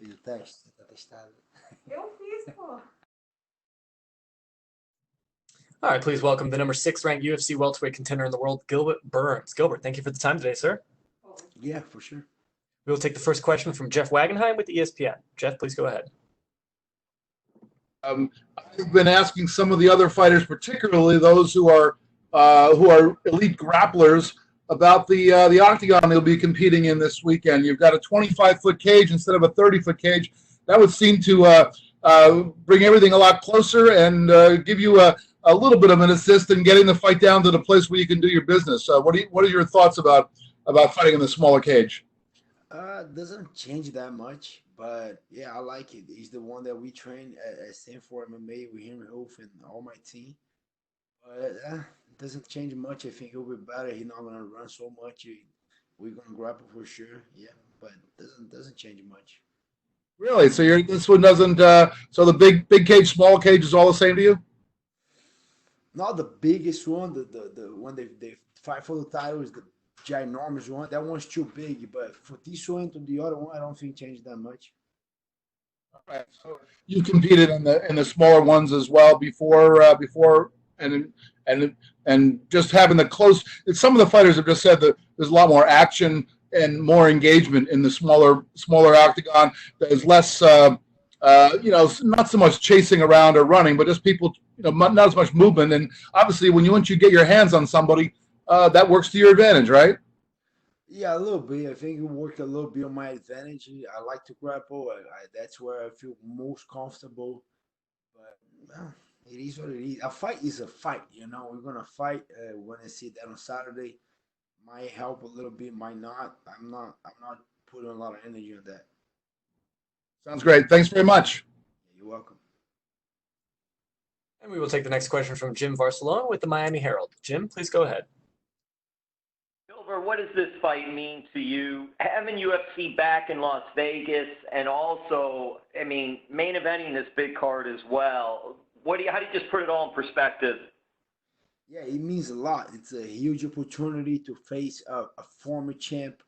Fiz o teste, tá testado. Eu fiz, pô. All right, please welcome the number 6 ranked UFC welterweight contender in the world, Gilbert Burns. Gilbert, thank you for the time today, sir. Yeah, for sure. We will take the first question from Jeff Wagenheim with ESPN. Jeff, please go ahead. I've been asking some of the other fighters, particularly those who are elite grapplers, about the octagon they'll be competing in this weekend. You've got a 25-foot cage instead of a 30-foot cage. That would seem to bring everything a lot closer and give you a little bit of an assist in getting the fight down to the place where you can do your business. What are your thoughts about fighting in the smaller cage? Doesn't change that much, but yeah, I like it. He's the one that we train at Stanford MMA with him, Wolf, and all my team. But it doesn't change much. I think he'll be better. He's not gonna run so much. We're gonna grapple for sure. Yeah, but doesn't change much. Really? So this one doesn't. So the big cage, small cage is all the same to you? Not the biggest one. The one they fight for the title is the ginormous one. That one's too big. But for this one to the other one, I don't think it changed that much. All right. So you competed in the smaller ones as well before and just having the close. Some of the fighters have just said that there's a lot more action and more engagement in the smaller octagon. There's less, not so much chasing around or running, but just people, not as much movement. And obviously, once you get your hands on somebody, that works to your advantage, right? Yeah, a little bit. I think it worked a little bit on my advantage. I like to grapple. That's where I feel most comfortable. But it is what it is. A fight is a fight. We're gonna fight. When I see that on Saturday, might help a little bit, might not. I'm not putting a lot of energy on that. Sounds great. Thanks very much. You're welcome. And we will take the next question from Jim Barcelona with the Miami Herald. Jim, please go ahead. Gilbert, what does this fight mean to you? Having UFC back in Las Vegas and also, main eventing this big card as well. How do you just put it all in perspective? Yeah, it means a lot. It's a huge opportunity to face a former champ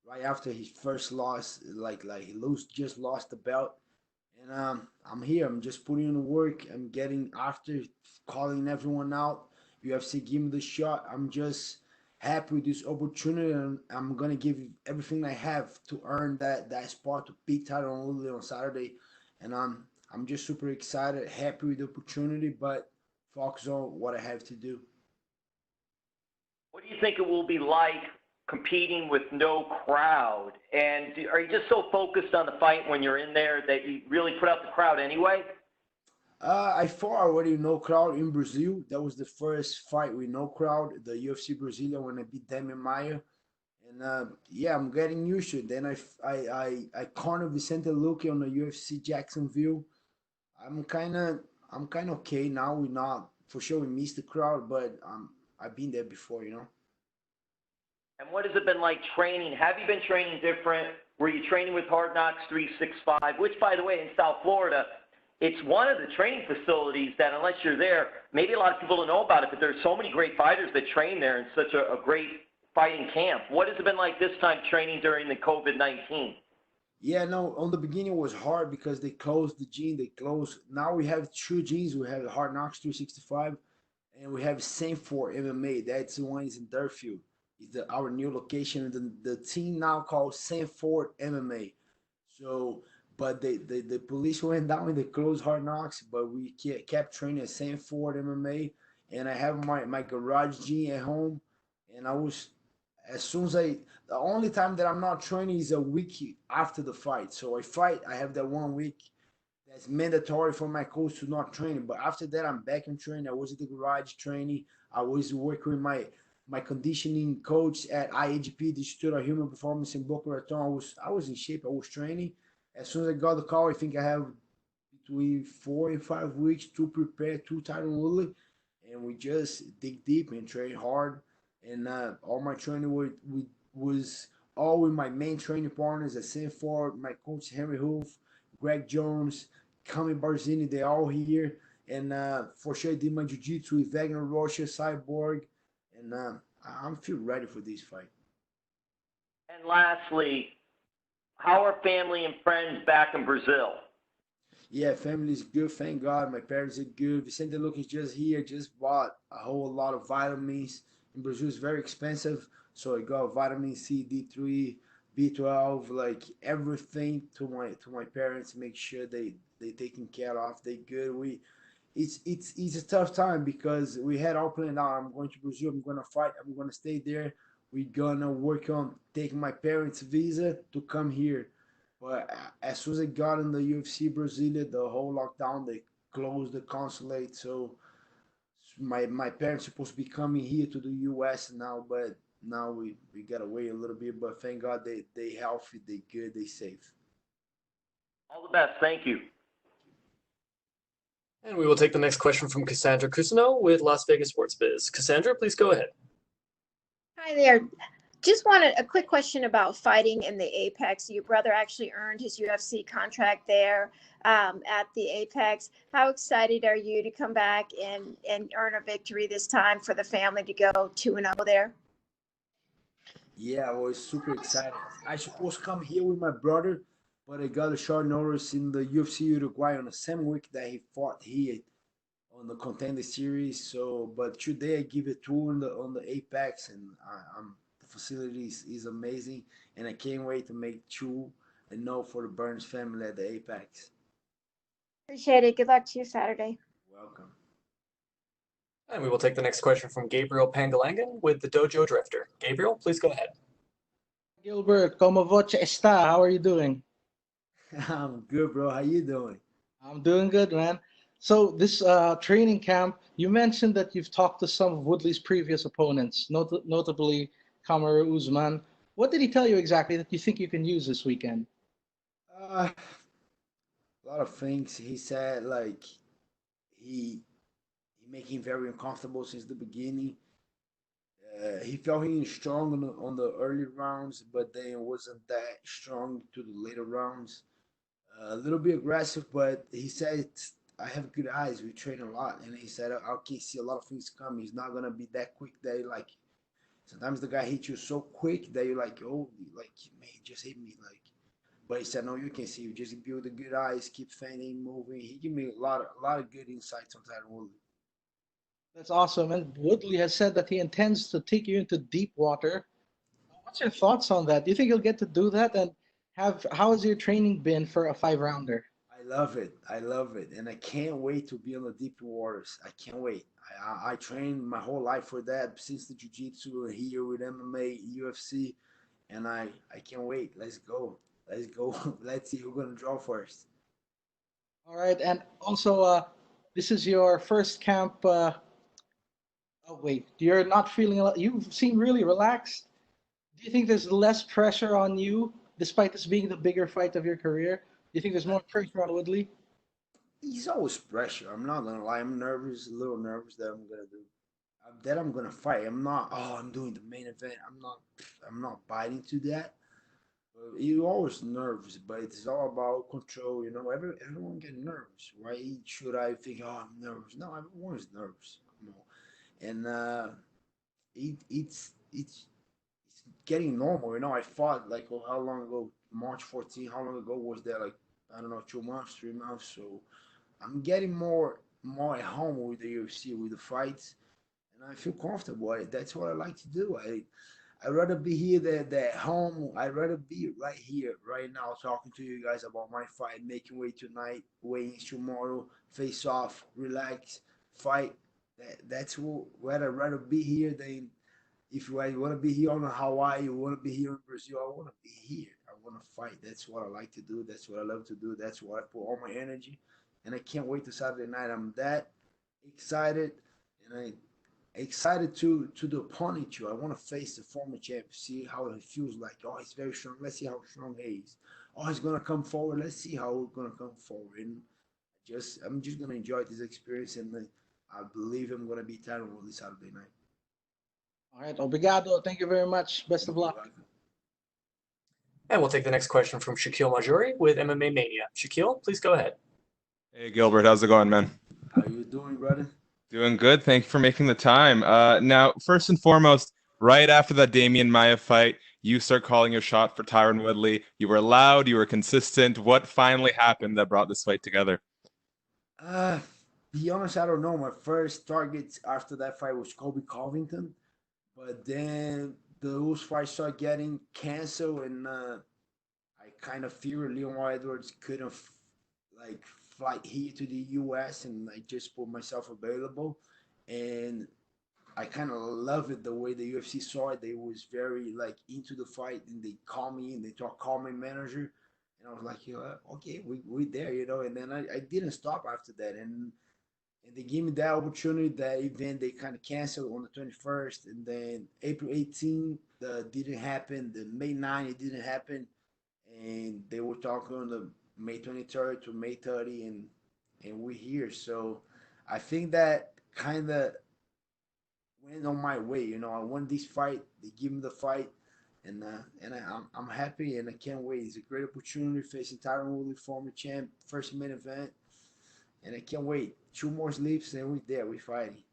right after his first loss. Like he just lost the belt. And I'm here. I'm just putting in the work. I'm getting after, calling everyone out. UFC give me the shot. I'm just happy with this opportunity, and I'm gonna give everything I have to earn that spot to beat Tyron Woodley on Saturday. And I'm just super excited, happy with the opportunity, but focus on what I have to do. What do you think it will be like competing with no crowd? And are you just so focused on the fight when you're in there that you really put out the crowd anyway? I fought already no crowd in Brazil. That was the first fight with no crowd, the UFC Brazilian, when I beat Damian Maia. And yeah, I'm getting used to it. Then I cornered Vicente Luque on the UFC Jacksonville. I'm kind of okay now. We not for sure we missed the crowd, but I've been there before, And what has it been like training? Have you been training different? Were you training with Hard Knocks 365, which, by the way, in South Florida, it's one of the training facilities that, unless you're there, maybe a lot of people don't know about it, but there's so many great fighters that train there in such a great fighting camp. What has it been like this time training during the COVID-19? Yeah, no, on the beginning it was hard because they closed the gym. Now we have two gyms. We have Hard Knocks 365 and we have Sanford MMA. That's the one is in Durfield. It's our new location. The team now called Sanford MMA. So, but the police went down and they closed Hard Knocks, but we kept training at Sanford MMA. And I have my garage gym at home. And the only time that I'm not training is a week after the fight. So I have that 1 week that's mandatory for my coach to not train. But after that, I'm back in training. I was at the garage training. I was working with my conditioning coach at IAGP, the Institute of Human Performance in Boca Raton. I was in shape. I was training. As soon as I got the call, I think I have between 4 and 5 weeks to prepare to Tyron Woodley. And we just dig deep and train hard. And all my training was all with my main training partners at Sanford, my coach Henry Hoof, Greg Jones, Kami Barzini, they're all here. And for sure I did my jiu-jitsu with Wagner Rocha, Cyborg. And I feel ready for this fight. And lastly, how are family and friends back in Brazil? Yeah, family is good, thank God. My parents are good. Vicente Luke is just here, just bought a whole lot of vitamins. In Brazil, it's very expensive, so I got vitamin C, D3, B12, like everything to my parents. Make sure they taken care of. They good. It's a tough time because we had all planned out. I'm going to Brazil. I'm gonna fight. I'm gonna stay there. We're gonna work on taking my parents' visa to come here. But as soon as I got in the UFC Brasilia, the whole lockdown, they closed the consulate. So my parents supposed to be coming here to the US now, but now we gotta wait a little bit. But thank God they healthy, they good, they safe. All the best. Thank you. And we will take the next question from Cassandra Cusino with Las Vegas Sports Biz. Cassandra, please go ahead. Hi there. Just wanted a quick question about fighting in the Apex. Your brother actually earned his UFC contract there at the Apex. How excited are you to come back and earn a victory this time for the family to go 2-0 there? Yeah, I was super excited. I supposed to come here with my brother, but I got a short notice in the UFC Uruguay on the same week that he fought here on the Contender Series. So, but today I give a tour on the Apex, and I'm the facility is amazing, and I can't wait to make 2-0 for the Burns family at the Apex. Appreciate it. Good luck to you Saturday. Welcome. And we will take the next question from Gabriel Pangalangan with the Dojo Drifter. Gabriel, please go ahead. Gilbert, como voce está? How are you doing? I'm good, bro. How you doing? I'm doing good, man. So this training camp, you mentioned that you've talked to some of Woodley's previous opponents, notably Kamaru Usman. What did he tell you exactly that you think you can use this weekend? A lot of things. He said like he make him very uncomfortable since the beginning. He felt he was strong on the early rounds, but then wasn't that strong to the later rounds. A little bit aggressive, but he said I have good eyes. We train a lot, and he said I can see a lot of things coming. He's not gonna be that quick that you like. Sometimes the guy hits you so quick that you're like, oh, like man, he just hit me, like. But he said no, you can see. You just build the good eyes, keep feinting, moving. He gave me a lot of good insights on Tyron Woodley. That's awesome. And Woodley has said that he intends to take you into deep water. What's your thoughts on that? Do you think you'll get to do that? And how has your training been for a 5-rounder? I love it. I love it. And I can't wait to be on the deep waters. I can't wait. I trained my whole life for that since the jiu-jitsu here with MMA, UFC. And I can't wait. Let's go. Let's go. Let's see who's going to draw first. All right. And also, this is your first camp. Oh, wait. You're not feeling a lot. You seem really relaxed. Do you think there's less pressure on you, despite this being the bigger fight of your career? Do you think there's more pressure on Woodley? He's always pressure. I'm not gonna lie. I'm nervous, a little nervous that I'm gonna do that. I'm gonna fight. I'm not. Oh, I'm doing the main event. I'm not. I'm not biting to that. You're always nervous, but it's all about control. You know, everyone get nervous. Why should I think? Oh, I'm nervous. No, everyone's nervous. You know, and it's getting normal. You know, I fought like how long ago? March 14. How long ago was that? Like I don't know, 2 months, 3 months. So I'm getting more at home with the UFC, with the fights, and I feel comfortable. That's what I like to do. I'd rather be here than at home. I'd rather be right here, right now, talking to you guys about my fight, making weight tonight, weigh-ins tomorrow, face off, relax, fight. That's where I'd rather be here than if I want to be here on Hawaii, you want to be here in Brazil. I want to be here. I want to fight. That's what I like to do. That's what I love to do. That's where I put all my energy. And I can't wait to Saturday night. I'm that excited, and I excited to the opponent too. I want to face the former champ, see how he feels like. Oh, he's very strong. Let's see how strong he is. Oh, he's gonna come forward. Let's see how he's gonna come forward. And I'm just gonna enjoy this experience, and I believe I'm gonna be Tyron Woodley Saturday night. All right. Obrigado. Thank you very much. Best of luck. And we'll take the next question from Shaquille Majuri with MMA Mania. Shaquille, please go ahead. Hey, Gilbert. How's it going, man? How you doing, brother? Doing good. Thank you for making the time. Now, first and foremost, right after that Damian Maia fight, You start calling your shot for Tyron Woodley. You were loud, you were consistent. What finally happened that brought this fight together? Uh, be honest, I don't know. My first target after that fight was Kobe Covington, but then those fights started getting canceled, and I kind of feared Leon Edwards couldn't like fly here to the U.S. and I just put myself available, and I kind of love it the way the UFC saw it. They was very like into the fight, and they call me and they talk call my manager, and I was like, okay, we there, And then I didn't stop after that, and they gave me that opportunity. That event they kind of canceled on the 21st, and then April 18th didn't happen. The May 9th it didn't happen, and they were talking on the May 23rd to May 30, and we're here. So I think that kind of went on my way. I won this fight. They give me the fight, and I'm happy and I can't wait. It's a great opportunity facing Tyron Woodley, former champ, first main event, and I can't wait. Two more sleeps and we're there. We're fighting.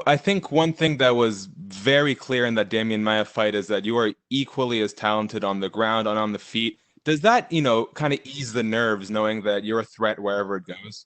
I think one thing that was very clear in that Damian Maia fight is that you are equally as talented on the ground and on the feet. Does that, kind of ease the nerves knowing that you're a threat wherever it goes?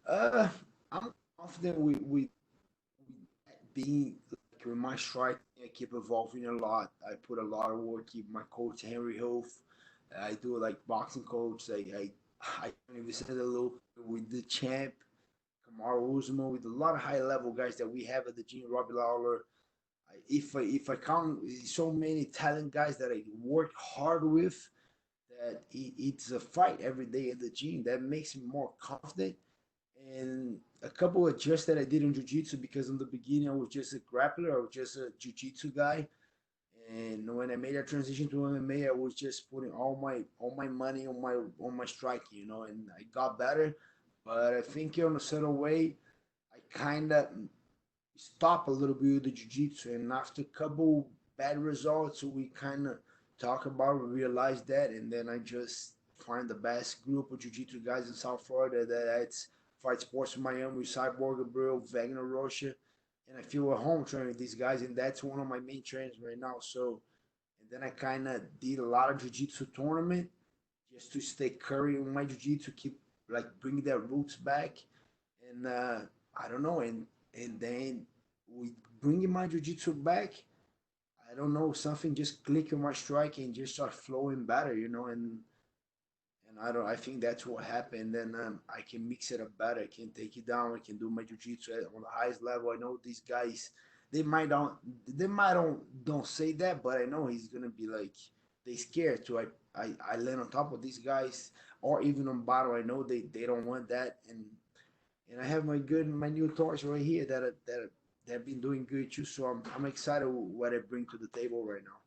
I'm confident with being like with my striking. I keep evolving a lot. I put a lot of work. Keep my coach Henry Hof. I do like boxing coach. I visited a little with the champ Kamaru Usman, with a lot of high level guys that we have at the gym. Robbie Lawler. If I count so many talent guys that I work hard with, that it's a fight every day at the gym. That makes me more confident. And a couple of adjusts that I did in jiu-jitsu, because in the beginning I was just a grappler, I was just a jiu-jitsu guy. And when I made that transition to MMA, I was just putting all my money on my striking, and I got better. But I think in a certain way, I kind of stopped a little bit with the jiu-jitsu, and after a couple bad results, we kind of talk about it, realize that, and then I just find the best group of jiu-jitsu guys in South Florida. That's Fight Sports Miami, Cyborg Gabriel, Wagner Rocha, and I feel at home training with these guys, and that's one of my main trainers right now. So, and then I kind of did a lot of jiu-jitsu tournament just to stay current in my jiu-jitsu, keep like bring their roots back, and I don't know, and then we bringing my jiu-jitsu back. I don't know, something just click on my strike and just start flowing better, and I think that's what happened. Then I can mix it up better. I can take it down. I can do my jiu-jitsu on the highest level. I know these guys, they might don't say that, but I know he's gonna be like they scared to. I land on top of these guys, or even on bottom. I know they don't want that, and I have my new toys right here that have been doing good too. So I'm excited with what I bring to the table right now.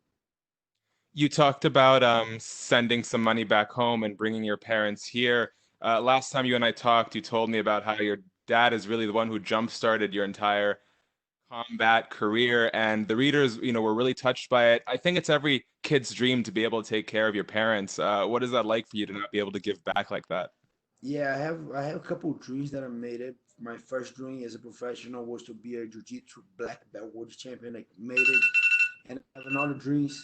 You talked about sending some money back home and bringing your parents here. Last time you and I talked, you told me about how your dad is really the one who jump-started your entire combat career, and the readers, were really touched by it. I think it's every kid's dream to be able to take care of your parents. What is that like for you to not be able to give back like that? Yeah, I have a couple of dreams that I made it. My first dream as a professional was to be a jiu-jitsu black belt world champion. I made it, and I have another dreams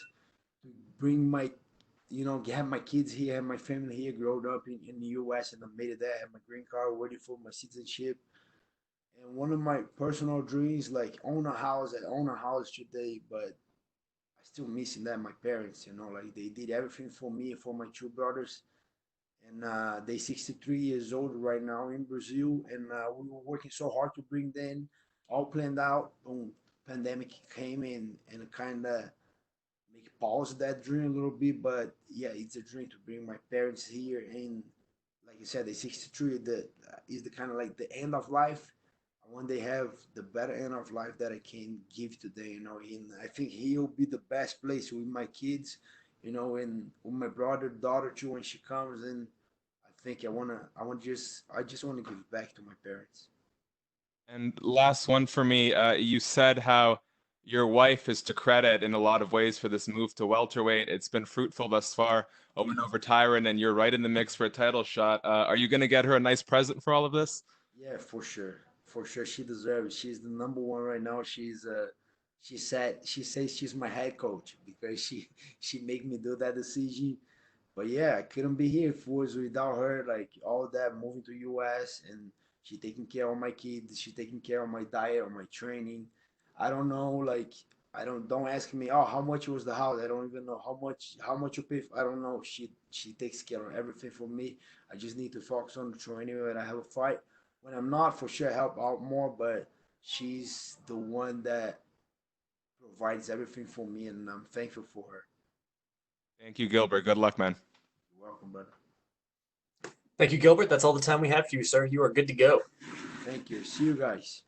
to bring have my kids here, have my family here, growing up in the U.S. and I made it there. I have my green card, ready for my citizenship. And one of my personal dreams, like own a house. I own a house today, but I still missing that my parents. Like they did everything for me and for my two brothers, and they 63 years old right now in Brazil, and we were working so hard to bring them all planned out. When pandemic came in and kind of make pause that dream a little bit, but yeah, it's a dream to bring my parents here, and like you said, the 63 the is the kind of like the end of life. When they have the better end of life that I can give to them, and I think he'll be the best place with my kids, and with my brother, daughter too when she comes, and I think I just wanna give back to my parents. And last one for me, you said how your wife is to credit in a lot of ways for this move to welterweight. It's been fruitful thus far, a win over Tyron, and you're right in the mix for a title shot. Are you going to get her a nice present for all of this? Yeah, for sure. For sure, she deserves it. She's the number one right now. she says she's my head coach because she make me do that decision. But yeah, I couldn't be here if it was without her, like all that moving to US, and she taking care of my kids, she taking care of my diet or my training. I don't know, like don't ask me, oh, how much was the house? I don't even know how much you pay for, I don't know. She takes care of everything for me. I just need to focus on the training when I have a fight. When I'm not, for sure, I help out more, but she's the one that provides everything for me, and I'm thankful for her. Thank you, Gilbert. Good luck, man. You're welcome, brother. Thank you, Gilbert. That's all the time we have for you, sir. You are good to go. Thank you. See you guys.